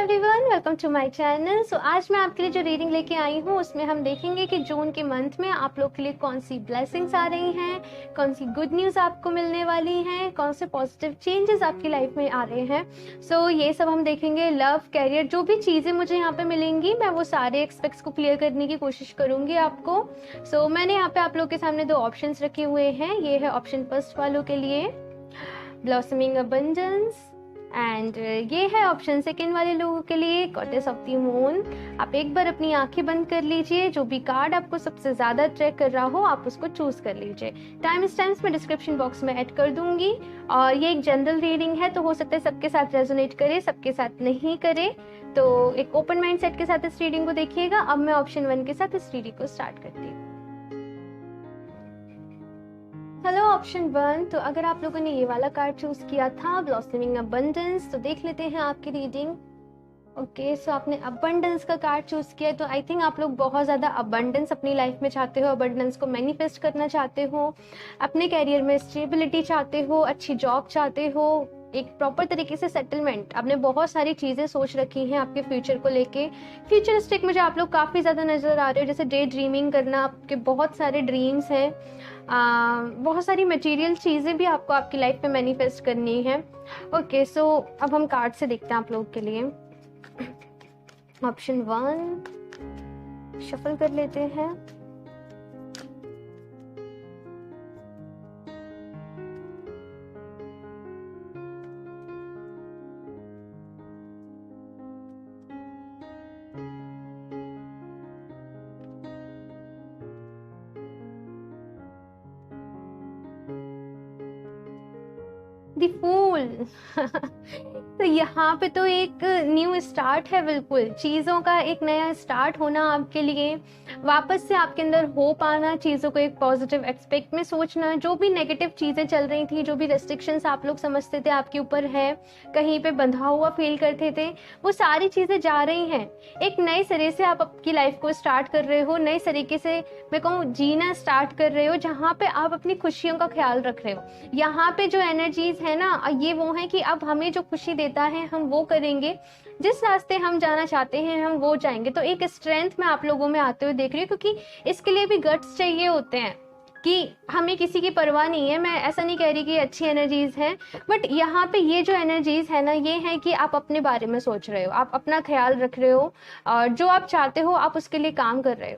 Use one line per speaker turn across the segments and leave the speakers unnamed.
Everyone, welcome to my channel. So आज मैं आपके लिए जो रीडिंग लेके आई हूँ उसमें हम देखेंगे कि जून के मंथ में आप लोग के लिए कौन सी ब्लेसिंग्स आ रही हैं, कौन सी गुड न्यूज़ आपको मिलने वाली हैं, कौन से पॉजिटिव चेंजेस आपकी लाइफ में आ रहे हैं। सो ये सब हम देखेंगे। लव, कैरियर, जो भी चीज़ें मुझे यहाँ पे मिलेंगी मैं वो सारे एस्पेक्ट्स को क्लियर करने की कोशिश करूँगी आपको। सो मैंने यहाँ पे आप लोग के सामने दो ऑप्शंस रखे हुए हैं। ये है ऑप्शन फर्स्ट वालों के लिए, ब्लॉसमिंग अबंडेंस, एंड ये है ऑप्शन सेकंड वाले लोगों के लिए, गॉडेस ऑफ द मून। आप एक बार अपनी आंखें बंद कर लीजिए, जो भी कार्ड आपको सबसे ज़्यादा अट्रैक्ट कर रहा हो आप उसको चूज़ कर लीजिए। टाइम स्टैम्प्स मैं डिस्क्रिप्शन बॉक्स में ऐड कर दूंगी। और ये एक जनरल रीडिंग है, तो हो सकता है सबके साथ रेजोनेट करे, सबके साथ नहीं करे, तो एक ओपन माइंड सेट के साथ इस रीडिंग को देखिएगा। अब मैं ऑप्शन 1 के साथ इस रीडिंग को स्टार्ट करती हूँ। हेलो ऑप्शन 1, तो अगर आप लोगों ने ये वाला कार्ड चूज किया था, ब्लॉसमिंग अबंडेंस, तो देख लेते हैं आपकी रीडिंग। ओके, सो आपने अबंडेंस का कार्ड चूज किया, तो आई थिंक आप लोग बहुत ज़्यादा अबंडेंस अपनी लाइफ में चाहते हो, अबंडेंस को मैनिफेस्ट करना चाहते हो, अपने कैरियर में स्टेबिलिटी चाहते हो, अच्छी जॉब चाहते हो, एक प्रॉपर तरीके से सेटलमेंट। आपने बहुत सारी चीज़ें सोच रखी हैं आपके फ्यूचर को लेके। फ्यूचरिस्टिक मुझे आप लोग काफ़ी ज़्यादा नज़र आ रहे हो, जैसे डे ड्रीमिंग करना, आपके बहुत सारे ड्रीम्स हैं। बहुत सारी मटेरियल चीज़ें भी आपको आपकी लाइफ में मैनिफेस्ट करनी है। ओके, सो अब हम कार्ड से देखते हैं आप लोगों के लिए। ऑप्शन 1 शफल कर लेते हैं। द फूल तो यहाँ पे तो एक न्यू स्टार्ट है, बिल्कुल चीज़ों का एक नया स्टार्ट होना आपके लिए, वापस से आपके अंदर होप आना, चीज़ों को एक पॉजिटिव एक्सपेक्ट में सोचना। जो भी नेगेटिव चीज़ें चल रही थी, जो भी रेस्ट्रिक्शंस आप लोग समझते थे आपके ऊपर है, कहीं पे बंधा हुआ फील करते थे, वो सारी चीज़ें जा रही हैं। एक नए सिरे से आप आपकी लाइफ को स्टार्ट कर रहे हो, नए तरीके से मैं कहूँ जीना स्टार्ट कर रहे हो, जहाँ पे आप अपनी खुशियों का ख्याल रख रहे हो। यहाँ पे जो एनर्जीज है ना, ये वो है कि अब हमें जो खुशी देता है हम वो करेंगे, जिस रास्ते हम जाना चाहते हैं हम वो जाएंगे। तो एक स्ट्रेंथ मैं आप लोगों में आते हुए देख रही हूँ, क्योंकि इसके लिए भी गट्स चाहिए होते हैं कि हमें किसी की परवाह नहीं है। मैं ऐसा नहीं कह रही कि अच्छी एनर्जीज हैं, बट यहाँ पे ये जो एनर्जीज है ना, ये है कि आप अपने बारे में सोच रहे हो, आप अपना ख्याल रख रहे हो, और जो आप चाहते हो आप उसके लिए काम कर रहे हो।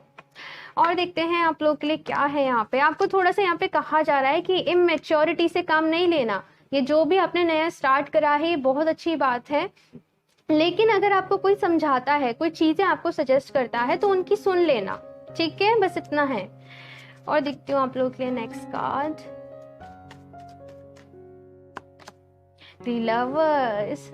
और देखते हैं आप लोग के लिए क्या है। यहाँ पे आपको थोड़ा सा यहाँ पे कहा जा रहा है कि इमेच्योरिटी से काम नहीं लेना। ये जो भी आपने नया स्टार्ट करा है ये बहुत अच्छी बात है, लेकिन अगर आपको कोई समझाता है, कोई चीजें आपको सजेस्ट करता है, तो उनकी सुन लेना, ठीक है, बस इतना है। और देखती हूँ आप लोग के लिए next card, the lovers.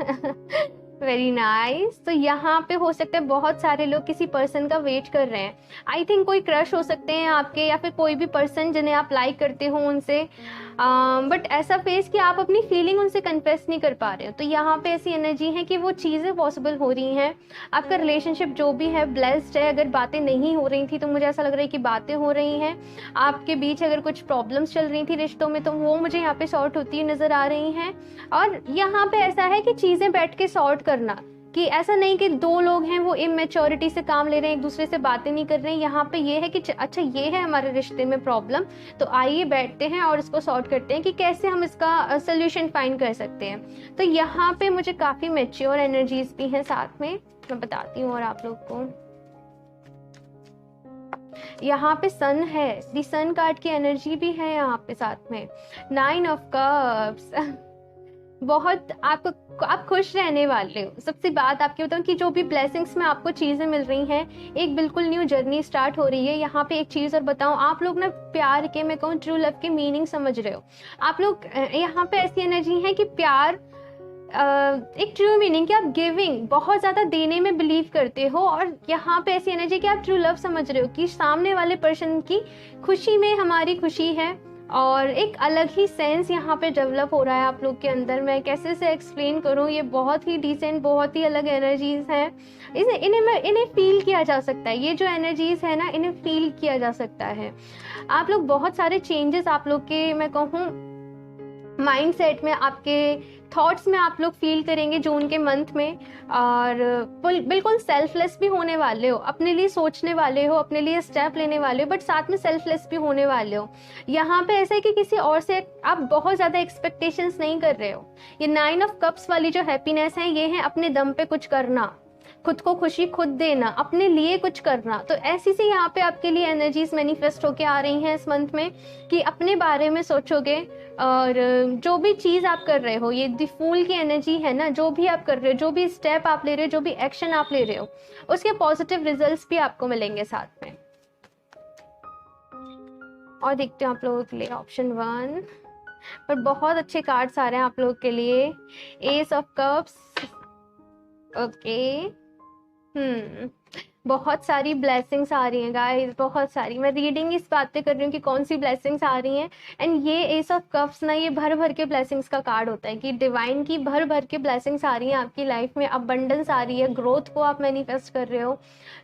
Very nice. तो यहाँ पे हो सकता है बहुत सारे लोग किसी पर्सन का वेट कर रहे हैं। आई थिंक कोई क्रश हो सकते हैं आपके, या फिर कोई भी पर्सन जिन्हें आप लाइक करते हो उनसे, बट ऐसा फेस कि आप अपनी फीलिंग उनसे कन्फेस नहीं कर पा रहे हो। तो यहाँ पे ऐसी एनर्जी है कि वो चीज़ें पॉसिबल हो रही हैं। आपका रिलेशनशिप जो भी है ब्लेस्ड है। अगर बातें नहीं हो रही थी तो मुझे ऐसा लग रहा है कि बातें हो रही हैं। आपके बीच अगर कुछ प्रॉब्लम्स चल रही थी रिश्तों में, तो वो मुझे यहाँ पे सॉर्ट होती हुई नजर आ रही हैं। और यहाँ पे ऐसा है कि चीज़ें बैठ के सॉर्ट करना, कि ऐसा नहीं कि दो लोग हैं वो इमेच्योरिटी से काम ले रहे हैं, एक दूसरे से बातें नहीं कर रहे हैं। यहाँ पे ये है कि अच्छा ये है हमारे रिश्ते में प्रॉब्लम, तो आइए बैठते हैं और इसको सॉर्ट करते हैं कि कैसे हम इसका सोल्यूशन फाइंड कर सकते हैं। तो यहाँ पे मुझे काफ़ी मैच्योर एनर्जीज भी हैं साथ में, मैं बताती हूँ और आप लोग को। यहाँ पे सन है, दी सन कार्ड की एनर्जी भी है यहाँ पे साथ में। 9 ऑफ कप्स। बहुत आप खुश रहने वाले हो। सबसे बात आपकी बताऊँ कि जो भी ब्लेसिंग्स में आपको चीज़ें मिल रही हैं, एक बिल्कुल न्यू जर्नी स्टार्ट हो रही है। यहाँ पे एक चीज़ और बताऊँ, आप लोग ना प्यार के, मैं कहूँ ट्रू लव के मीनिंग समझ रहे हो। आप लोग यहाँ पे ऐसी एनर्जी है कि प्यार एक ट्रू मीनिंग कि आप गिविंग, बहुत ज़्यादा देने में बिलीव करते हो। और यहाँ पे ऐसी एनर्जी कि आप ट्रू लव समझ रहे हो कि सामने वाले पर्सन की खुशी में हमारी खुशी है, और एक अलग ही सेंस यहाँ पे डेवलप हो रहा है आप लोग के अंदर। मैं कैसे से एक्सप्लेन करूँ, ये बहुत ही डिसेंट, बहुत ही अलग एनर्जीज हैं। इन्हें फील किया जा सकता है। ये जो एनर्जीज है ना, इन्हें फील किया जा सकता है। आप लोग बहुत सारे चेंजेस आप लोग के, मैं कहूँ माइंडसेट में, आपके थॉट्स में आप लोग फील करेंगे जून के मंथ में, और बिल्कुल सेल्फलेस भी होने वाले हो, अपने लिए सोचने वाले हो, अपने लिए स्टेप लेने वाले हो, बट साथ में सेल्फलेस भी होने वाले हो। यहाँ पे ऐसा है कि किसी और से आप बहुत ज़्यादा एक्सपेक्टेशंस नहीं कर रहे हो। ये 9 ऑफ कप्स वाली जो हैप्पीनेस है ये है अपने दम पे कुछ करना, खुद को खुशी खुद देना, अपने लिए कुछ करना। तो ऐसी सी यहाँ पे आपके लिए एनर्जीज मैनिफेस्ट होके आ रही हैं इस मंथ में कि अपने बारे में सोचोगे, और जो भी चीज़ आप कर रहे हो, ये द फूल की एनर्जी है ना, जो भी आप कर रहे हो, जो भी स्टेप आप ले रहे हो, जो भी एक्शन आप ले रहे हो, उसके पॉजिटिव रिजल्ट्स भी आपको मिलेंगे साथ में। और देखते हैं आप लोगों के लिए ऑप्शन 1 पर बहुत अच्छे कार्ड्स आ रहे हैं आप लोगों के लिए। एस ऑफ कप्स, ओके, बहुत सारी ब्लेसिंग्स आ रही हैं गाइस, बहुत सारी। मैं रीडिंग इस बात पे कर रही हूँ कि कौन सी ब्लेसिंग्स आ रही हैं। एंड ये एस ऑफ कप्स ना, ये भर भर के ब्लेसिंग्स का कार्ड होता है कि डिवाइन की भर भर के ब्लेसिंग्स आ रही हैं आपकी लाइफ में। अबंडेंस आ रही है, ग्रोथ को आप मैनिफेस्ट कर रहे हो,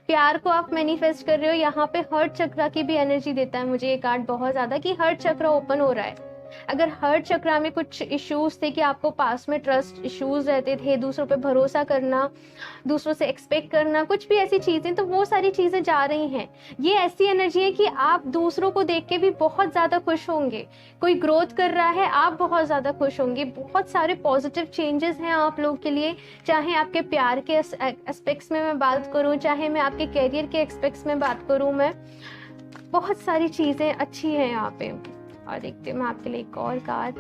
प्यार को आप मैनिफेस्ट कर रहे हो। यहाँ पे हर्ट चक्र की भी एनर्जी देता है मुझे ये कार्ड बहुत ज़्यादा, कि हर्ट चक्र ओपन हो रहा है। अगर हर्ट चक्र में कुछ इश्यूज थे कि आपको पास में ट्रस्ट इश्यूज रहते थे, दूसरों पे भरोसा करना, दूसरों से एक्सपेक्ट करना, कुछ भी ऐसी चीज़ें, तो वो सारी चीज़ें जा रही हैं। ये ऐसी एनर्जी है कि आप दूसरों को देख के भी बहुत ज़्यादा खुश होंगे। कोई ग्रोथ कर रहा है, आप बहुत ज़्यादा खुश होंगे। बहुत सारे पॉजिटिव चेंजेस हैं आप लोग के लिए, चाहे आपके प्यार के एस्पेक्ट्स में मैं बात करूँ, चाहे मैं आपके कैरियर के एस्पेक्ट्स में बात करूँ, मैं बहुत सारी चीज़ें अच्छी हैं यहाँ पे। और देखते हैं मैं आपके लिए एक और card,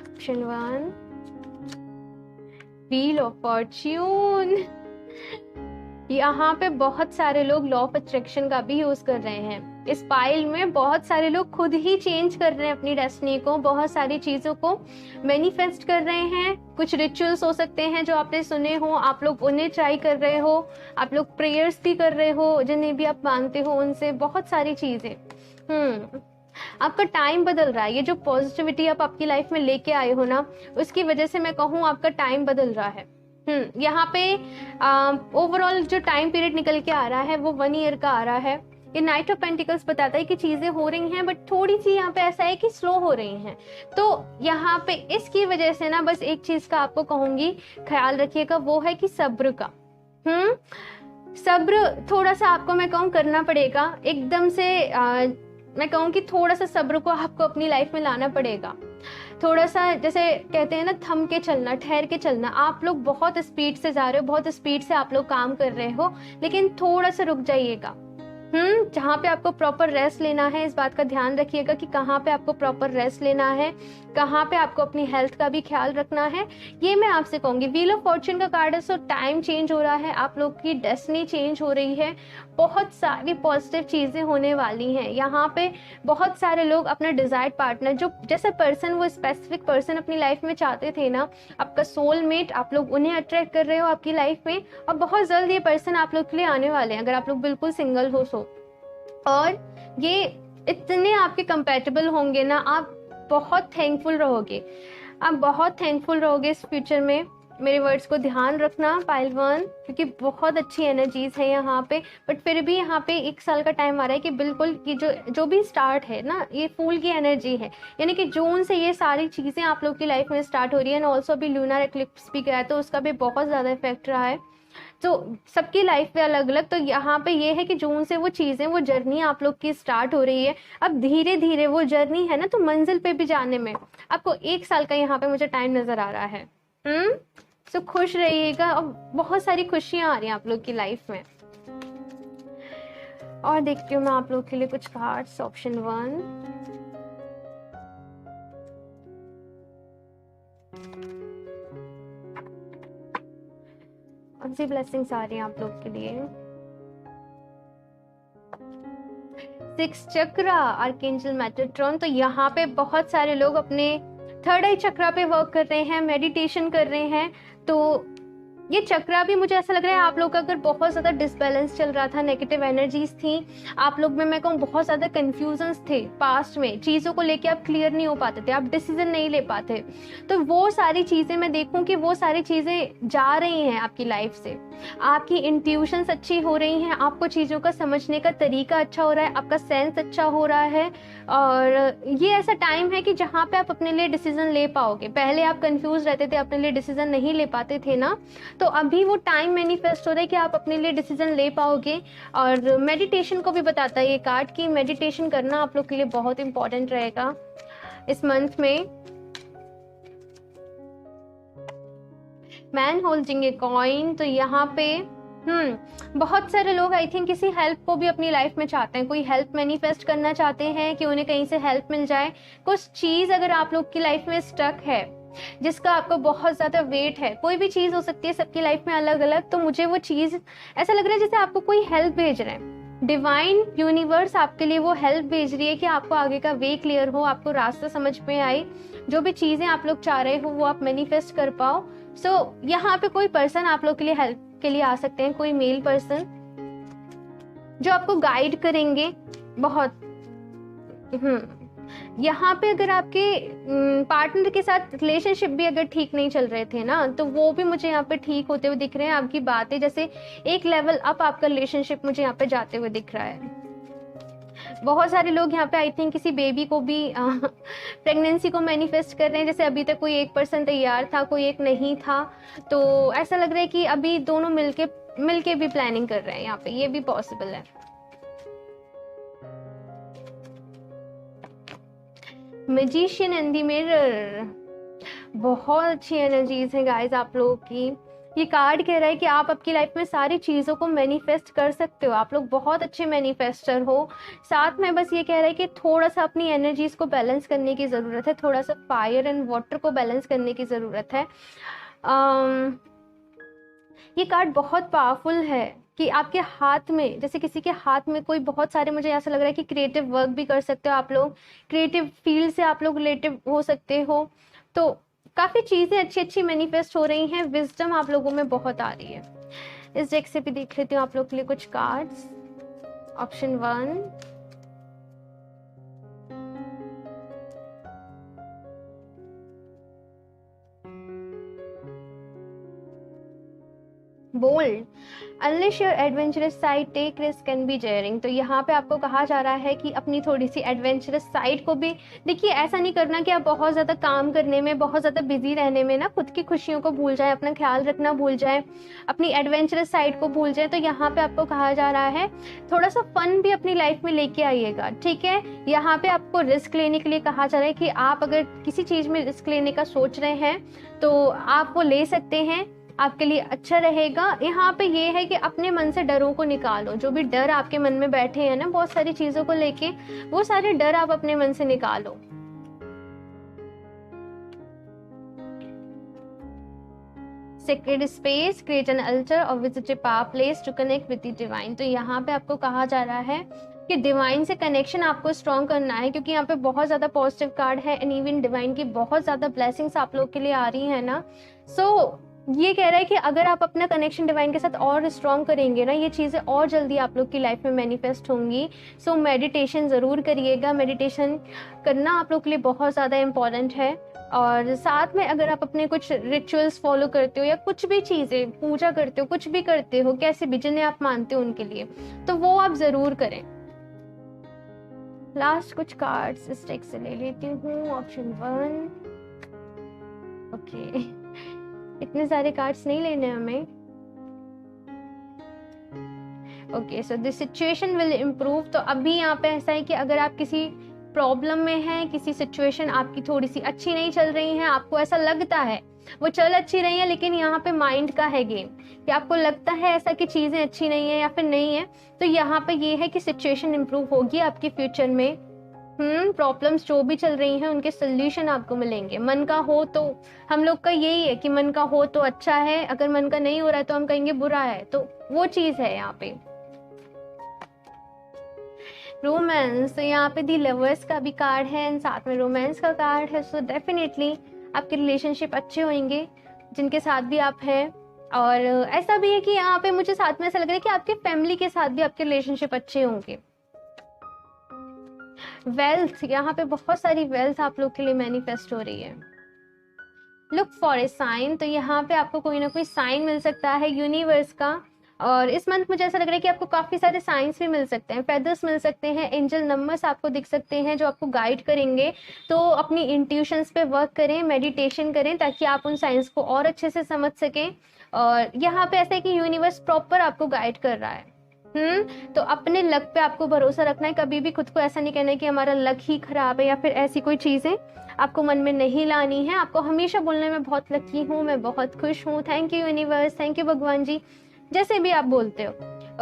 option 1 wheel of Fortune. यहाँ पे बहुत सारे लोग लॉ ऑफ अट्रैक्शन का भी यूज कर रहे हैं। इस पाइल में बहुत सारे लोग खुद ही चेंज कर रहे हैं अपनी डेस्टिनी को, बहुत सारी चीजों को मैनिफेस्ट कर रहे हैं। कुछ रिचुअल्स हो सकते हैं जो आपने सुने हो, आप लोग उन्हें ट्राई कर रहे हो, आप लोग प्रेयर्स भी कर रहे हो, जिन्हें भी आप मानते हो उनसे, बहुत सारी चीजें। आपका टाइम बदल रहा है। ये जो पॉजिटिविटी आप आपकी लाइफ में लेके आए हो ना, उसकी वजह से मैं कहूँ आपका टाइम बदल रहा है। यहाँ पे ओवरऑल जो टाइम पीरियड निकल के आ रहा है वो 1 ईयर का आ रहा है। ये नाइट ऑफ पेंटिकल्स बताता है कि चीजें हो रही हैं, बट थोड़ी सी यहाँ पे ऐसा है कि स्लो हो रही हैं। तो यहाँ पे इसकी वजह से ना बस एक चीज का आपको कहूंगी, ख्याल रखिएगा, वो है कि सब्र का। सब्र थोड़ा सा आपको मैं कहूँ करना पड़ेगा। एकदम से मैं कहूँ कि थोड़ा सा सब्र को आपको अपनी लाइफ में लाना पड़ेगा। थोड़ा सा, जैसे कहते हैं ना, थम के चलना, ठहर के चलना। आप लोग बहुत स्पीड से जा रहे हो, बहुत स्पीड से आप लोग काम कर रहे हो, लेकिन थोड़ा सा रुक जाइएगा। जहाँ पे आपको प्रॉपर रेस्ट लेना है, इस बात का ध्यान रखिएगा कि कहाँ पे आपको प्रॉपर रेस्ट लेना है, कहाँ पे आपको अपनी हेल्थ का भी ख्याल रखना है। ये मैं आपसे कहूँगी। व्हील ऑफ फॉर्च्यून का कार्ड है, सो टाइम चेंज हो रहा है, आप लोग की डेस्टिनी चेंज हो रही है, बहुत सारी पॉजिटिव चीज़ें होने वाली हैं। यहाँ पे बहुत सारे लोग अपना डिजायर्ड पार्टनर, जो जैसे पर्सन, वो स्पेसिफिक पर्सन अपनी लाइफ में चाहते थे ना, आपका सोलमेट, आप लोग उन्हें अट्रैक्ट कर रहे हो आपकी लाइफ में, और बहुत जल्द ये पर्सन आप लोग के लिए आने वाले हैं, अगर आप लोग बिल्कुल सिंगल हो सो। और ये इतने आपके कंपैटिबल होंगे ना, आप बहुत थैंकफुल रहोगे, आप बहुत थैंकफुल रहोगे इस फ्यूचर में। मेरे वर्ड्स को ध्यान रखना पाइल 1, क्योंकि बहुत अच्छी एनर्जीज है यहाँ पे। बट फिर भी यहाँ पे 1 साल का टाइम आ रहा है कि बिल्कुल कि जो भी स्टार्ट है ना, ये फूल की एनर्जी है, यानी कि जून से ये सारी चीज़ें आप लोग की लाइफ में स्टार्ट हो रही है। एंड ऑल्सो अभी लूनर एक्लिप्स भी गया है, तो उसका भी बहुत ज़्यादा इफेक्ट रहा है, तो सबकी लाइफ में अलग अलग। तो यहाँ पे ये है कि जून से वो चीज़ें, वो जर्नी आप लोग की स्टार्ट हो रही है। अब धीरे धीरे वो जर्नी है ना, तो मंजिल पे भी जाने में आपको 1 साल का यहाँ पे मुझे टाइम नजर आ रहा है। सो खुश रहिएगा, और बहुत सारी खुशियां आ रही हैं आप लोग की लाइफ में। और देखती हूँ मैं आप लोग के लिए कुछ कार्ड्स, ऑप्शन 1 कौन सी ब्लेसिंग्स आ रही हैं आप लोग के लिए। 6 चक्र, आर्कएंजल मेटाट्रॉन। तो यहाँ पे बहुत सारे लोग अपने 3rd आई चक्रा पे वर्क कर रहे हैं, मेडिटेशन कर रहे हैं। तो ये चक्रा भी मुझे ऐसा लग रहा है आप लोग का अगर बहुत ज़्यादा डिसबैलेंस चल रहा था, नेगेटिव एनर्जीज थी आप लोग में, मैं कहूँ बहुत ज़्यादा कन्फ्यूजन्स थे पास्ट में, चीज़ों को लेके आप क्लियर नहीं हो पाते थे, आप डिसीजन नहीं ले पाते, तो वो सारी चीज़ें मैं देखूँ कि वो सारी चीज़ें जा रही हैं आपकी लाइफ से, आपकी इंट्यूशंस अच्छी हो रही हैं, आपको चीज़ों का समझने का तरीका अच्छा हो रहा है, आपका सेंस अच्छा हो रहा है, और ये ऐसा टाइम है कि जहाँ पे आप अपने लिए डिसीजन ले पाओगे। पहले आप कंफ्यूज रहते थे, अपने लिए डिसीजन नहीं ले पाते थे ना, तो अभी वो टाइम मैनिफेस्ट हो रहा है कि आप अपने लिए डिसीजन ले पाओगे। और मेडिटेशन को भी बताता है ये कार्ड कि मेडिटेशन करना आप लोग के लिए बहुत इंपॉर्टेंट रहेगा इस मंथ में। मैन होल्डिंग ए कॉइन, तो यहाँ पे बहुत सारे लोग आई थिंक किसी हेल्प को भी अपनी लाइफ में चाहते हैं, कोई हेल्प मैनिफेस्ट करना चाहते हैं कि उन्हें कहीं से हेल्प मिल जाए। कुछ चीज़ अगर आप लोग की लाइफ में स्टक है जिसका आपको बहुत ज़्यादा वेट है, कोई भी चीज़ हो सकती है, सबकी लाइफ में अलग अलग, तो मुझे वो चीज़ ऐसा लग रहा है जैसे आपको कोई हेल्प भेज रहे हैं, डिवाइन यूनिवर्स आपके लिए वो हेल्प भेज रही है कि आपको आगे का वे क्लियर हो, आपको रास्ता समझ में आए, जो भी चीज़ें आप लोग चाह रहे हो वो आप मैनिफेस्ट कर पाओ। सो यहाँ पे कोई पर्सन आप लोग के लिए हेल्प के लिए आ सकते हैं, कोई मेल पर्सन जो आपको गाइड करेंगे बहुत। यहाँ पे अगर आपके पार्टनर के साथ रिलेशनशिप भी अगर ठीक नहीं चल रहे थे ना, तो वो भी मुझे यहाँ पे ठीक होते हुए दिख रहे हैं। आपकी बातें जैसे एक लेवल अप आपका रिलेशनशिप मुझे यहाँ पे जाते हुए दिख रहा है। बहुत सारे लोग यहाँ पे आई थिंक किसी बेबी को भी प्रेगनेंसी को मैनिफेस्ट कर रहे हैं, जैसे अभी तक कोई एक पर्सन तैयार था, कोई एक नहीं था, तो ऐसा लग रहा है कि अभी दोनों मिलके भी प्लानिंग कर रहे हैं यहाँ पे, ये भी पॉसिबल है। मैजिशियन एंड द मिरर, बहुत अच्छी एनर्जीज हैं गाइस आप लोगों की। ये कार्ड कह रहा है कि आप आपकी लाइफ में सारी चीज़ों को मैनिफेस्ट कर सकते हो, आप लोग बहुत अच्छे मैनिफेस्टर हो। साथ में बस ये कह रहा है कि थोड़ा सा अपनी एनर्जीज को बैलेंस करने की ज़रूरत है, थोड़ा सा फायर एंड वाटर को बैलेंस करने की ज़रूरत है। ये कार्ड बहुत पावरफुल है कि आपके हाथ में, जैसे किसी के हाथ में कोई बहुत सारे, मुझे ऐसा लग रहा है कि क्रिएटिव वर्क भी कर सकते हो आप लोग, क्रिएटिव फील्ड से आप लोग रिलेटिव हो सकते हो, तो काफ़ी चीज़ें अच्छी अच्छी मैनिफेस्ट हो रही हैं। विजडम आप लोगों में बहुत आ रही है। इस डेक से भी देख लेती हूँ आप लोग के लिए कुछ cards. Option 1, bold, unless your adventurous side take risk and be daring. तो यहाँ पे आपको कहा जा रहा है कि अपनी थोड़ी सी एडवेंचरस साइड को भी देखिए, ऐसा नहीं करना कि आप बहुत ज़्यादा काम करने में, बहुत ज़्यादा बिजी रहने में ना खुद की खुशियों को भूल जाए, अपना ख्याल रखना भूल जाए, अपनी एडवेंचरस साइड को भूल जाए। तो यहाँ पे आपको कहा जा रहा है थोड़ा सा फन भी अपनी लाइफ में लेके आइएगा, ठीक है। यहाँ पे आपको रिस्क लेने के लिए कहा जा रहा है कि आप अगर किसी चीज़ में रिस्क लेने का सोच रहे हैं तो आप वो ले सकते हैं, आपके लिए अच्छा रहेगा। यहाँ पे ये है कि अपने मन से डरों को निकालो, जो भी डर आपके मन में बैठे हैं ना बहुत सारी चीजों को लेके, वो सारे डर आप अपने मन से निकालो। Sacred space, create an altar और visit a power place to connect with the divine. तो यहाँ पे आपको कहा जा रहा है कि डिवाइन से कनेक्शन आपको स्ट्रॉन्ग करना है, क्योंकि यहाँ पे बहुत ज़्यादा पॉजिटिव कार्ड है एंड इवन डिवाइन की बहुत ज़्यादा ब्लेसिंग्स आप लोग के लिए आ रही है ना। सो ये कह रहा है कि अगर आप अपना कनेक्शन डिवाइन के साथ और स्ट्रॉन्ग करेंगे ना, ये चीज़ें और जल्दी आप लोग की लाइफ में मैनिफेस्ट होंगी। सो मेडिटेशन ज़रूर करिएगा, मेडिटेशन करना आप लोग के लिए बहुत ज़्यादा इम्पॉर्टेंट है। और साथ में अगर आप अपने कुछ रिचुअल्स फॉलो करते हो या कुछ भी चीज़ें पूजा करते हो, कुछ भी करते हो, कैसे भी जिन्हें आप मानते हो उनके लिए, तो वो आप ज़रूर करें। लास्ट कुछ कार्ड्स इस डेक से ले लेती हूँ। ऑप्शन 1, ओके, इतने सारे कार्ड्स नहीं लेने हमें। Okay, so the situation will improve. तो अभी यहाँ पे ऐसा है कि अगर आप किसी प्रॉब्लम में हैं, किसी सिचुएशन आपकी थोड़ी सी अच्छी नहीं चल रही है, आपको ऐसा लगता है वो चल अच्छी रही है, लेकिन यहाँ पे माइंड का है गेम कि आपको लगता है ऐसा कि चीज़ें अच्छी नहीं है या फिर नहीं है, तो यहाँ पे ये है कि सिचुएशन इम्प्रूव होगी आपके फ्यूचर में। प्रॉब्लम्स जो भी चल रही हैं उनके सोल्यूशन आपको मिलेंगे। मन का हो तो, हम लोग का यही है कि मन का हो तो अच्छा है, अगर मन का नहीं हो रहा है तो हम कहेंगे बुरा है, तो वो चीज़ है यहाँ पे। रोमांस, तो यहाँ पे दी लवर्स का भी कार्ड है एंड साथ में रोमांस का कार्ड है। सो डेफिनेटली आपके रिलेशनशिप अच्छे होंगे जिनके साथ भी आप हैं। और ऐसा भी है कि यहाँ पे मुझे साथ में ऐसा लग रहा है कि आपके फैमिली के साथ भी आपके रिलेशनशिप अच्छे होंगे। वेल्थ, यहाँ पे बहुत सारी वेल्थ आप लोग के लिए मैनिफेस्ट हो रही है। लुक फॉर ए साइन, तो यहाँ पे आपको कोई ना कोई साइन मिल सकता है यूनिवर्स का। और इस मंथ मुझे ऐसा लग रहा है कि आपको काफ़ी सारे साइंस भी मिल सकते हैं, फेदर्स मिल सकते हैं, एंजल नंबर्स आपको दिख सकते हैं जो आपको गाइड करेंगे। तो अपनी इंट्यूशंस पे वर्क करें, मेडिटेशन करें, ताकि आप उन साइंस को और अच्छे से समझ सकें। और यहाँ पे ऐसा है कि यूनिवर्स प्रॉपर आपको गाइड कर रहा है। तो अपने लक पे आपको भरोसा रखना है। कभी भी खुद को ऐसा नहीं कहना है कि हमारा लक ही खराब है या फिर ऐसी कोई चीज़ें आपको मन में नहीं लानी है। आपको हमेशा बोलने में बहुत लकी हूँ, मैं बहुत खुश हूँ, thank you universe, thank you भगवान जी, जैसे भी आप बोलते हो।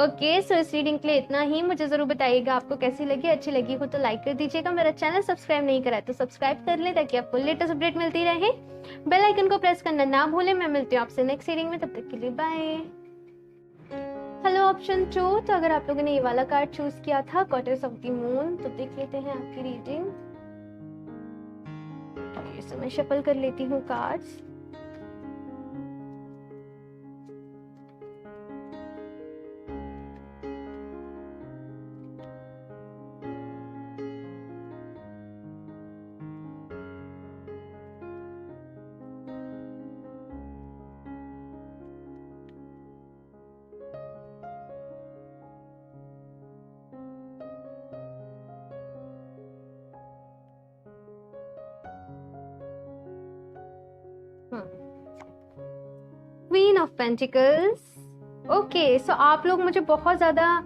ओके, सो इस रीडिंग के लिए इतना ही। मुझे ज़रूर बताइएगा आपको कैसी लगी। अच्छी लगी हो तो लाइक कर दीजिएगा। मेरा चैनल सब्सक्राइब नहीं करा है तो सब्सक्राइब कर ले, ताकि आपको लेटेस्ट अपडेट मिलती रहे। बेल आइकन को प्रेस करना ना भूलें। मैं मिलती हूँ आपसे नेक्स्ट रीडिंग में, तब तक के लिए बाय। हेलो ऑप्शन 2, तो अगर आप लोगों ने ये वाला कार्ड चूज किया था, गॉडेस ऑफ द मून, तो देख लेते हैं आपकी रीडिंग। तो मैं शफल कर लेती हूँ cards. Queen of pentacles. Okay, so आप लोग मुझे बहुत ज़्यादा,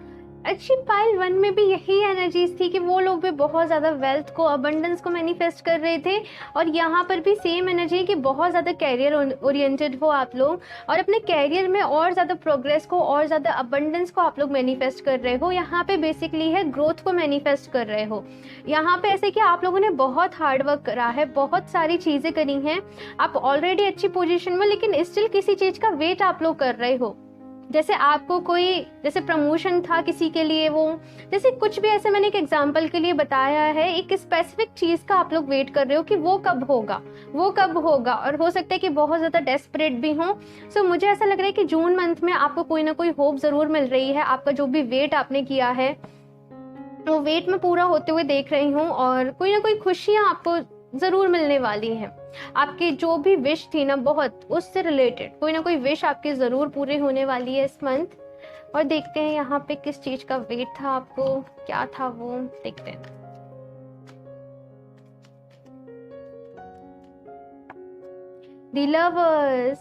एक्चुअली पाइल 1 में भी यही एनर्जीज थी कि वो लोग भी बहुत ज़्यादा वेल्थ को, अबंडेंस को मैनिफेस्ट कर रहे थे। और यहाँ पर भी सेम एनर्जी है कि बहुत ज़्यादा कैरियर ओरिएंटेड हो आप लोग, और अपने कैरियर में और ज़्यादा प्रोग्रेस को, और ज़्यादा अबंडेंस को आप लोग मैनिफेस्ट कर रहे हो। यहाँ पे बेसिकली है ग्रोथ को मैनिफेस्ट कर रहे हो। यहाँ पे ऐसे कि आप लोगों ने बहुत हार्ड वर्क करा है, बहुत सारी चीज़ें करी हैं, आप ऑलरेडी अच्छी पोजिशन में, लेकिन स्टिल किसी चीज़ का वेट आप लोग कर रहे हो। जैसे आपको कोई, जैसे प्रमोशन था किसी के लिए, वो जैसे कुछ भी ऐसे, मैंने एक एग्जांपल के लिए बताया है, एक स्पेसिफिक चीज़ का आप लोग वेट कर रहे हो कि वो कब होगा, वो कब होगा। और हो सकता है कि बहुत ज़्यादा डेस्परेट भी हो। सो मुझे ऐसा लग रहा है कि जून मंथ में आपको कोई ना कोई होप ज़रूर मिल रही है। आपका जो भी वेट आपने किया है वो वेट में पूरा होते हुए देख रही हूँ, और कोई ना कोई खुशियाँ आपको ज़रूर मिलने वाली हैं। आपकी जो भी विश थी ना, बहुत उससे रिलेटेड कोई ना कोई विश आपकी ज़रूर पूरी होने वाली है इस मंथ। और देखते हैं यहाँ पे किस चीज़ का वेट था आपको, क्या था वो, देखते हैं। The lovers.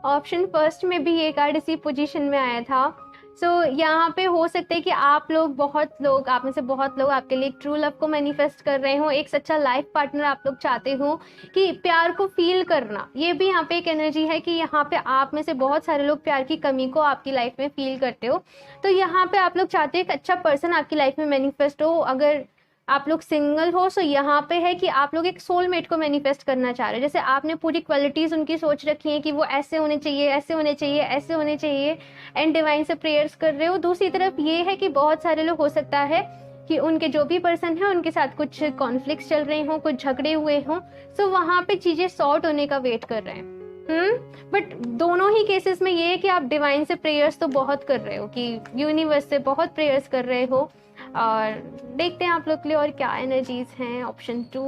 ऑप्शन फर्स्ट में भी ये कार्ड इसी पोजीशन में आया था। सो यहाँ पे हो सकता है कि आप लोग, बहुत लोग, आप में से बहुत लोग आपके लिए एक ट्रू लव को मैनिफेस्ट कर रहे हो, एक सच्चा लाइफ पार्टनर आप लोग चाहते हो, कि प्यार को फील करना। ये भी यहाँ पे एक एनर्जी है कि यहाँ पे आप में से बहुत सारे लोग प्यार की कमी को आपकी लाइफ में फील करते हो। तो यहाँ पे आप लोग चाहते हो एक अच्छा पर्सन आपकी लाइफ में मैनिफेस्ट हो। अगर आप लोग सिंगल हो, सो यहाँ पे है कि आप लोग एक सोलमेट को मैनिफेस्ट करना चाह रहे हो। जैसे आपने पूरी क्वालिटीज उनकी सोच रखी है कि वो ऐसे होने चाहिए, ऐसे होने चाहिए, ऐसे होने चाहिए, एंड डिवाइन से प्रेयर्स कर रहे हो। दूसरी तरफ ये है कि बहुत सारे लोग, हो सकता है कि उनके जो भी पर्सन है उनके साथ कुछ कॉन्फ्लिक्ट चल रहे हों, कुछ झगड़े हुए हों, सो वहाँ पे चीजें सॉर्ट होने का वेट कर रहे हैं। बट दोनों ही केसेस में ये है कि आप डिवाइन से प्रेयर्स तो बहुत कर रहे हो, कि यूनिवर्स से बहुत प्रेयर्स कर रहे हो। और देखते हैं आप लोग के लिए और क्या एनर्जीज हैं। ऑप्शन 2,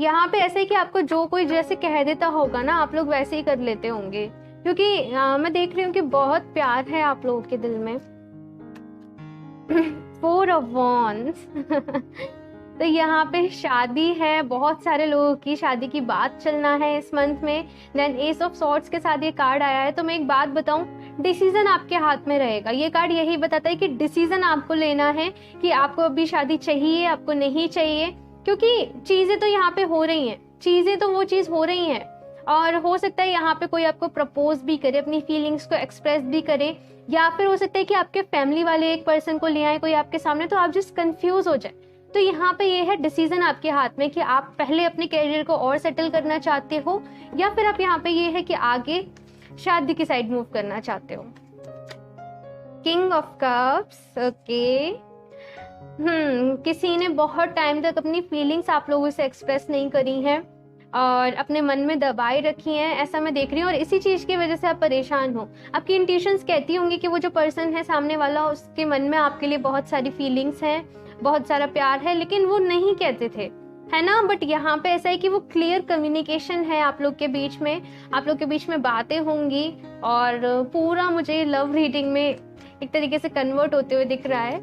यहाँ पे ऐसे है कि आपको जो कोई जैसे कह देता होगा ना, आप लोग वैसे ही कर लेते होंगे, क्योंकि मैं देख रही हूँ कि बहुत प्यार है आप लोगों के दिल में। 4 ऑफ वॉन्ड्स। तो यहाँ पे शादी है, बहुत सारे लोगों की शादी की बात चलना है इस मंथ में। देन एस ऑफ सॉर्ड्स के साथ ये कार्ड आया है। तो मैं एक बात बताऊं, डिसीजन आपके हाथ में रहेगा। ये कार्ड यही बताता है कि डिसीजन आपको लेना है कि आपको अभी शादी चाहिए, आपको नहीं चाहिए, क्योंकि चीजें तो यहाँ पे हो रही हैं, चीजें तो वो चीज हो रही हैं। और हो सकता है यहाँ पे कोई आपको प्रपोज भी करे, अपनी फीलिंग्स को एक्सप्रेस भी करे, या फिर हो सकता है कि आपके फैमिली वाले एक पर्सन को ले आए कोई आपके सामने, तो आप जस्ट कंफ्यूज हो जाए। तो यहाँ पे ये है डिसीजन आपके हाथ में कि आप पहले अपने कैरियर को और सेटल करना चाहते हो, या फिर आप यहाँ पे ये है कि आगे शादी की साइड मूव करना चाहते हो। King of cups. ओके, किसी ने बहुत टाइम तक अपनी फीलिंग्स आप लोगों से एक्सप्रेस नहीं करी हैं और अपने मन में दबाए रखी हैं, ऐसा मैं देख रही हूँ। और इसी चीज़ की वजह से आप परेशान हो। आपकी इंट्यूशंस कहती होंगी कि वो जो पर्सन है सामने वाला, उसके मन में आपके लिए बहुत सारी फीलिंग्स हैं, बहुत सारा प्यार है, लेकिन वो नहीं कहते थे, है ना। बट यहाँ पे ऐसा है कि वो क्लियर कम्युनिकेशन है आप लोग के बीच में, आप लोग के बीच में बातें होंगी और पूरा मुझे लव रीडिंग में एक तरीके से कन्वर्ट होते हुए दिख रहा है।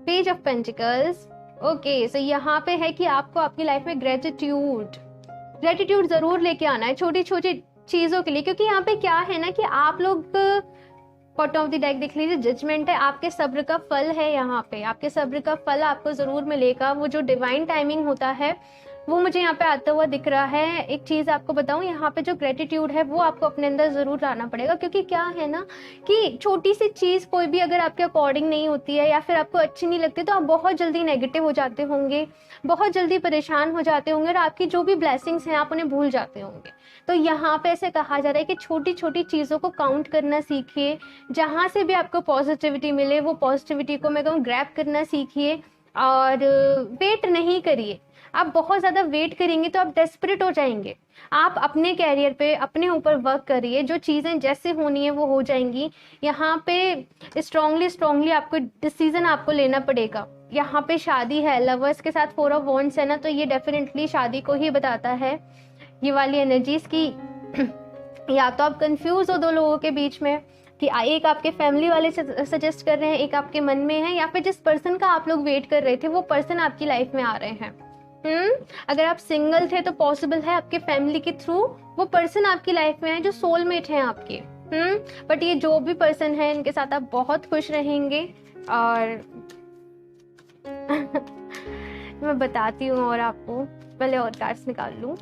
Page of pentacles. ओके, सो यहाँ पे है कि आपको आपकी लाइफ में ग्रेटिट्यूड जरूर लेके आना है छोटी छोटी चीजों के लिए, क्योंकि यहाँ पे क्या है ना कि आप लोग, बॉटम ऑफ द डेक देख लीजिए, जजमेंट है, आपके सब्र का फल है। यहाँ पे आपके सब्र का फल आपको जरूर मिलेगा। वो जो डिवाइन टाइमिंग होता है वो मुझे यहाँ पे आता हुआ दिख रहा है। एक चीज आपको बताऊं, यहाँ पे जो ग्रेटिट्यूड है वो आपको अपने अंदर जरूर लाना पड़ेगा, क्योंकि क्या है ना कि छोटी सी चीज कोई भी अगर आपके अकॉर्डिंग नहीं होती है या फिर आपको अच्छी नहीं लगती तो आप बहुत जल्दी नेगेटिव हो जाते होंगे, बहुत जल्दी परेशान हो जाते होंगे और आपकी जो भी ब्लेसिंग्स हैं आप उन्हें भूल जाते होंगे। तो यहाँ पे ऐसे कहा जा रहा है कि छोटी छोटी चीज़ों को काउंट करना सीखिए, जहाँ से भी आपको पॉजिटिविटी मिले वो पॉजिटिविटी को मैं कहूँ ग्रैब करना सीखिए और वेट नहीं करिए। आप बहुत ज़्यादा वेट करेंगे तो आप डेस्परेट हो जाएंगे। आप अपने कैरियर पे अपने ऊपर वर्क करिए, जो चीज़ें जैसे होनी है वो हो जाएंगी। यहाँ पे स्ट्रांगली आपको डिसीजन आपको लेना पड़ेगा। यहाँ पे शादी है, लवर्स के साथ 4 ऑफ वॉन्ड्स है ना, तो ये डेफिनेटली शादी को ही बताता है। ये वाली एनर्जीज की या तो आप कंफ्यूज हो दो लोगों के बीच में कि एक आपके फैमिली वाले सजेस्ट कर रहे हैं, एक आपके मन में है, या फिर जिस पर्सन का आप लोग वेट कर रहे थे वो पर्सन आपकी लाइफ में आ रहे हैं। अगर आप सिंगल थे तो पॉसिबल है आपके फैमिली के थ्रू वो पर्सन आपकी लाइफ में है जो सोलमेट है आपके। बट ये जो भी पर्सन है इनके साथ आप बहुत खुश रहेंगे। और मैं बताती हूँ और आपको, पहले और कार्ड्स निकाल लूं।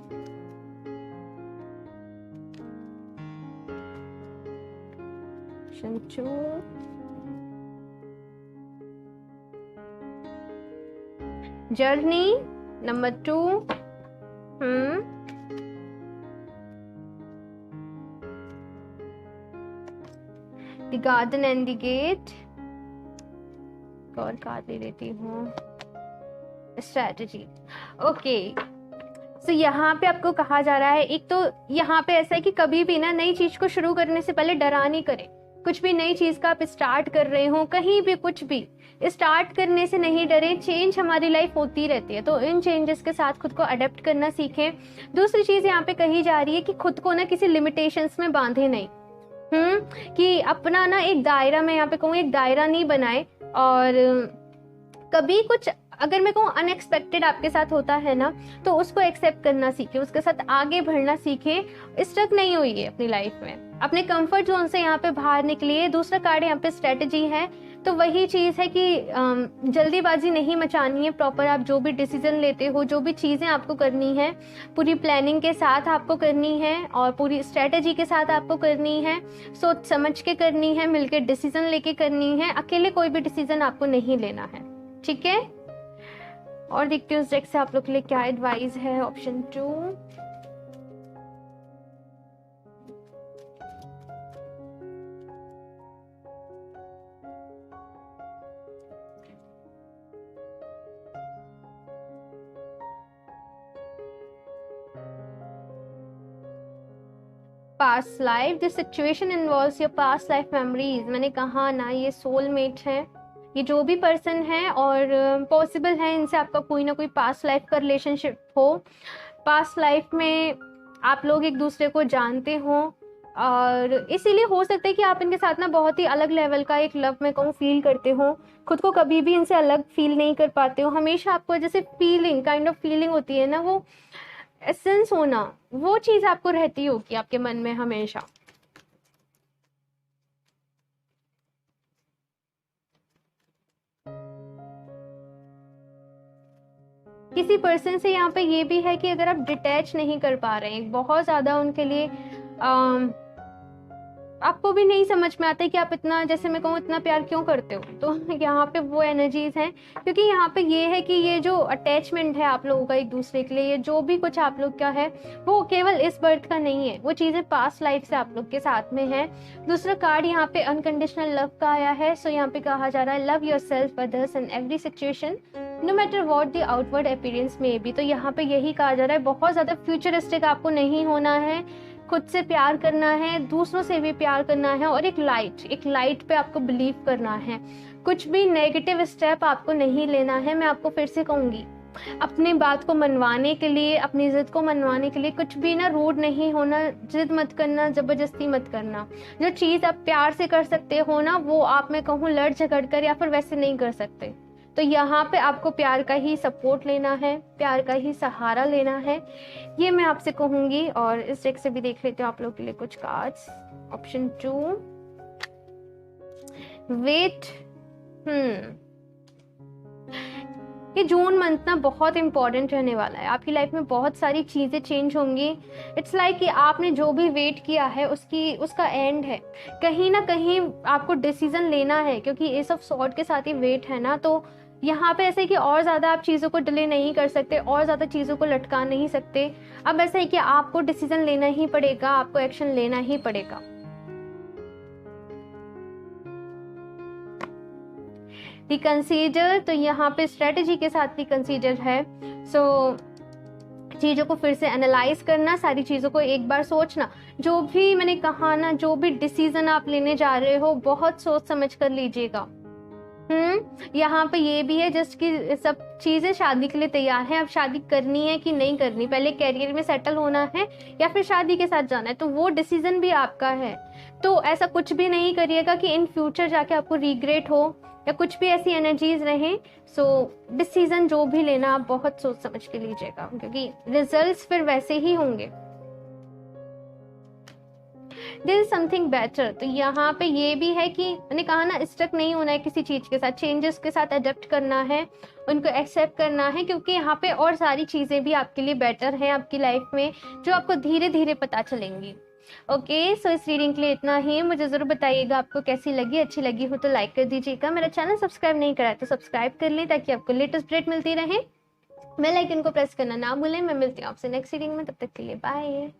Journey number 2, the garden and the gate. और कार्ड ले लेती हूँ, स्ट्रैटेजी। ओके, तो यहाँ पे आपको कहा जा रहा है, एक तो यहाँ पे ऐसा है कि कभी भी ना नई चीज को शुरू करने से पहले डरा नहीं करें। कुछ भी नई चीज का आप स्टार्ट कर रहे हो, कहीं भी कुछ भी स्टार्ट करने से नहीं डरे। चेंज हमारी लाइफ होती रहती है, तो इन चेंजेस के साथ खुद को अडेप्ट करना सीखें। दूसरी चीज यहाँ पे कही जा रही है कि खुद को ना किसी लिमिटेशंस में बांधे नहीं, कि अपना ना एक दायरा, मैं यहाँ पे कहूँ एक दायरा नहीं बनाए। और कभी कुछ अगर मैं कहूँ अनएक्सपेक्टेड आपके साथ होता है ना, तो उसको एक्सेप्ट करना सीखे, उसके साथ आगे बढ़ना सीखे। स्टक नहीं हुई है अपनी लाइफ में, अपने कंफर्ट जोन से यहाँ पे बाहर निकलिए। दूसरा कार्ड यहाँ पे स्ट्रेटेजी है, तो वही चीज़ है कि जल्दीबाजी नहीं मचानी है। प्रॉपर आप जो भी डिसीजन लेते हो, जो भी चीज़ें आपको करनी है, पूरी प्लानिंग के साथ आपको करनी है और पूरी स्ट्रेटेजी के साथ आपको करनी है। सोच समझ के करनी है, मिलकर डिसीजन लेके करनी है। अकेले कोई भी डिसीजन आपको नहीं लेना है, ठीक है। और देखते हैं उस डेक से आप लोग के लिए क्या एडवाइस है। Option 2, past life. This situation involves your past life memories. मैंने कहा ना, ये सोलमेट है, ये जो भी पर्सन है, और पॉसिबल है इनसे आपका कोई ना कोई पास्ट लाइफ का रिलेशनशिप हो। पास्ट लाइफ में आप लोग एक दूसरे को जानते हो और इसीलिए हो सकता है कि आप इनके साथ ना बहुत ही अलग लेवल का एक लव में कहूँ फील करते हो। खुद को कभी भी इनसे अलग फील नहीं कर पाते हो। हमेशा आपको जैसे फीलिंग, काइंड ऑफ फीलिंग होती है ना, वो एसेंस होना, वो चीज़ आपको रहती होगी आपके मन में हमेशा। किसी पर्सन से यहाँ पे ये भी है कि अगर आप डिटैच नहीं कर पा रहे हैं बहुत ज़्यादा उनके लिए आपको भी नहीं समझ में आता है कि आप इतना, जैसे मैं कहूँ, इतना प्यार क्यों करते हो। तो यहाँ पे वो एनर्जीज हैं, क्योंकि यहाँ पे ये है कि ये जो अटैचमेंट है आप लोगों का एक दूसरे के लिए, ये जो भी कुछ आप लोग का है वो केवल इस बर्थ का नहीं है, वो चीज़ें पास्ट लाइफ से आप लोग के साथ में है। दूसरा कार्ड यहाँ पे अनकंडीशनल लव का आया है। सो यहाँ पे कहा जा रहा है love yourself, others in every situation, no matter what the outward appearance में भी। तो यहाँ पे यही कहा जा रहा है, बहुत ज़्यादा फ्यूचरिस्टिक आपको नहीं होना है, खुद से प्यार करना है, दूसरों से भी प्यार करना है, और एक लाइट पे आपको बिलीव करना है। कुछ भी नेगेटिव स्टेप आपको नहीं लेना है। मैं आपको फिर से कहूँगी, अपनी बात को मनवाने के लिए, अपनी जिद को मनवाने के लिए कुछ भी ना रूड नहीं होना, जिद मत करना, जबरदस्ती मत करना। जो चीज़ आप प्यार से कर सकते हो ना, वो आप, मैं कहूँ, लड़ झगड़ कर या फिर वैसे नहीं कर सकते। तो यहाँ पे आपको प्यार का ही सपोर्ट लेना है, प्यार का ही सहारा लेना है, ये मैं आपसे कहूँगी। और इस डेक से भी देख लेते हो आप लोग के लिए कुछ कार्ड्स। Option 2, wait. ये जून मंथ ना बहुत इंपॉर्टेंट रहने वाला है, आपकी लाइफ में बहुत सारी चीज़ें चेंज होंगी। इट्स लाइक कि आपने जो भी वेट किया है उसका एंड है। कहीं ना कहीं आपको डिसीजन लेना है, क्योंकि एस ऑफ सॉर्ड के साथ ही वेट है ना, तो यहाँ पे ऐसा है कि और ज़्यादा आप चीज़ों को डिले नहीं कर सकते, और ज़्यादा चीज़ों को लटका नहीं सकते। अब ऐसा है कि आपको डिसीजन लेना ही पड़ेगा, आपको एक्शन लेना ही पड़ेगा। रिकंसीडर, तो यहाँ पे स्ट्रेटेजी के साथ रिकंसीडर है। सो चीज़ों को फिर से एनालाइज करना, सारी चीज़ों को एक बार सोचना। जो भी मैंने कहा ना, जो भी डिसीजन आप लेने जा रहे हो, बहुत सोच समझ कर लीजिएगा। यहाँ पे ये भी है जस्ट कि सब चीज़ें शादी के लिए तैयार हैं। अब शादी करनी है कि नहीं करनी, पहले कैरियर में सेटल होना है या फिर शादी के साथ जाना है, तो वो डिसीजन भी आपका है। तो ऐसा कुछ भी नहीं करिएगा कि इन फ्यूचर जाके आपको रिग्रेट हो या कुछ भी ऐसी एनर्जीज रहें। सो डिसीजन जो भी लेना आप बहुत सोच समझ के लीजिएगा, क्योंकि रिजल्ट्स फिर वैसे ही होंगे। देयर इज समथिंग बेटर, तो यहाँ पे ये भी है कि मैंने कहा ना, स्टक नहीं होना है किसी चीज़ के साथ, चेंजेस के साथ अडेप्ट करना है, उनको एक्सेप्ट करना है, क्योंकि यहाँ पे और सारी चीज़ें भी आपके लिए बेटर हैं आपकी लाइफ में, जो आपको धीरे धीरे पता चलेंगी। ओके, सो इस रीडिंग के लिए इतना ही। मुझे ज़रूर बताइएगा आपको कैसी लगी, अच्छी लगी हो तो लाइक कर दीजिएगा। मेरा चैनल सब्सक्राइब नहीं करा है तो सब्सक्राइब कर लें, ताकि आपको लेटेस्ट अपडेट मिलती रहे। बेल आइकन को प्रेस करना ना भूलें। मैं मिलती हूँ आपसे नेक्स्ट रीडिंग में, तब तक के लिए बाय।